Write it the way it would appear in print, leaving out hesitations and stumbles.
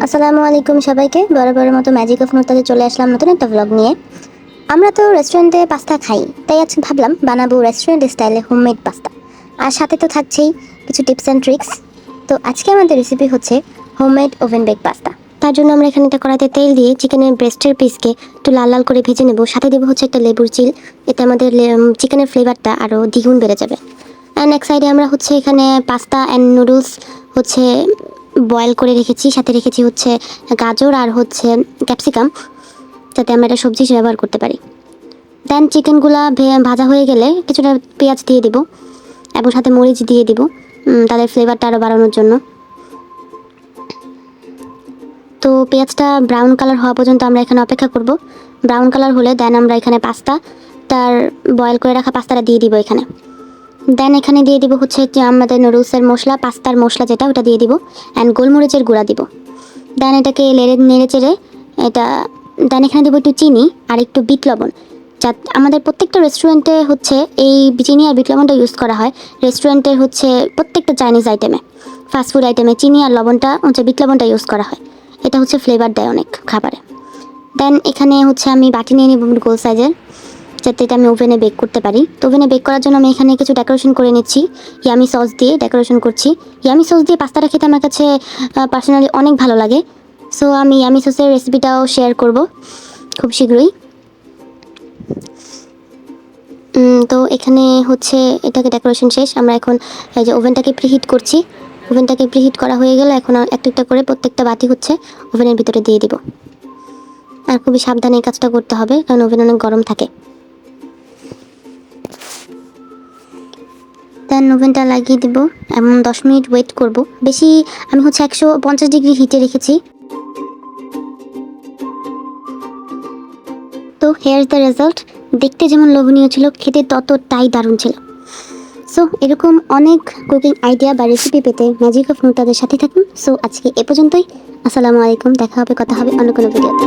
আসসালামু আলাইকুম সবাইকে। বরাবরের মতো ম্যাজিক অফ নুরতাতে চলে আসলাম নতুন একটা ব্লগ নিয়ে। আমরা তো রেস্টুরেন্টে পাস্তা খাই, তাই আজকে ভাবলাম বানাবো রেস্টুরেন্ট স্টাইলে হোমমেড পাস্তা। আর সাথে তো থাকছেই কিছু টিপস অ্যান্ড ট্রিক্স। তো আজকে আমাদের রেসিপি হচ্ছে হোমমেড ওভেন বেক পাস্তা। তার জন্য আমরা এখানে একটা কড়াইতে তেল দিয়ে চিকেনের ব্রেস্টের পিসকে একটু লাল লাল করে ভেজে নেব। সাথে দেবো হচ্ছে একটা লেবুর চিল। এতে আমাদের চিকেনের ফ্লেভারটা আরও দ্বিগুণ বেড়ে যাবে। অ্যান্ড এক সাইডে আমরা হচ্ছে এখানে পাস্তা অ্যান্ড নুডলস হচ্ছে বয়েল করে রেখেছি, সাথে রেখেছি হচ্ছে গাজর আর হচ্ছে ক্যাপসিকাম, যাতে আমরা এটা সবজি হিসেবে ব্যবহার করতে পারি। দেন চিকেনগুলা ভাজা হয়ে গেলে কিছুটা পেঁয়াজ দিয়ে দিব এবং সাথে মরিচ দিয়ে দিব তাদের ফ্লেভারটা আরও বাড়ানোর জন্য। তো পেঁয়াজটা ব্রাউন কালার হওয়া পর্যন্ত আমরা এখানে অপেক্ষা করব। ব্রাউন কালার হলে দেন আমরা এখানে তার বয়েল করে রাখা পাস্তাটা দিয়ে দিব এখানে। দেন এখানে দিয়ে দিব হচ্ছে যে আমাদের নুডলসের মশলা, পাস্তার মশলা যেটা, ওটা দিয়ে দিব অ্যান্ড গোলমরিচের গুঁড়া দিব। দেন এটাকে নেড়ে চেড়ে এটা দেন এখানে দেবো একটু চিনি আর একটু বিট লবণ। আমাদের প্রত্যেকটা রেস্টুরেন্টে হচ্ছে এই চিনি আর বিট লবণটা ইউজ করা হয়। রেস্টুরেন্টের হচ্ছে প্রত্যেকটা চাইনিজ আইটেমে, ফাস্টফুড আইটেমে চিনি আর লবণটা হচ্ছে বিট লবণটা ইউজ করা হয়। এটা হচ্ছে ফ্লেভার দেয় অনেক খাবারে। দেন এখানে হচ্ছে আমি বাটি নিয়ে নিব গোল সাইজের, যাতে এটা আমি ওভেনে বেক করতে পারি। তো ওভেনে বেক করার জন্য আমি এখানে কিছু ডেকোরেশন করে নিচ্ছি। ইয়ামি সস দিয়ে ডেকোরেশন করছি। ইয়ামি সস দিয়ে পাস্তাটা খেতে আমার কাছে পার্সোনালি অনেক ভালো লাগে। সো আমি ইয়ামি সসের রেসিপিটাও শেয়ার করব খুব শীঘ্রই। তো এখানে হচ্ছে এটাকে ডেকোরেশন শেষ। আমরা এখন এই যে ওভেনটাকে প্রিহিট করছি। ওভেনটাকে প্রিহিট করা হয়ে গেলে এখন একটা একটা করে প্রত্যেকটা বাটি হচ্ছে ওভেনের ভিতরে দিয়ে দিব। আর খুবই সাবধানে এই কাজটা করতে হবে, কারণ ওভেন অনেক গরম থাকে। দেন ওভেনটা লাগিয়ে দিব এবং 10 মিনিট ওয়েট করব। বেশি আমি হচ্ছে 150 ডিগ্রি হিটে রেখেছি। তো হেয়ার দ্য রেজাল্ট। দেখতে যেমন লোভনীয় ছিল, খেতে ততটাই দারুণ ছিল। সো এরকম অনেক কুকিং আইডিয়া বা রেসিপি পেতে ম্যাজিক অফ নুরতাদের সাথে থাকুন। সো আজকে এ পর্যন্তই। আসসালামু আলাইকুম। দেখা হবে, কথা হবে অন্য কোনো ভিডিওতে।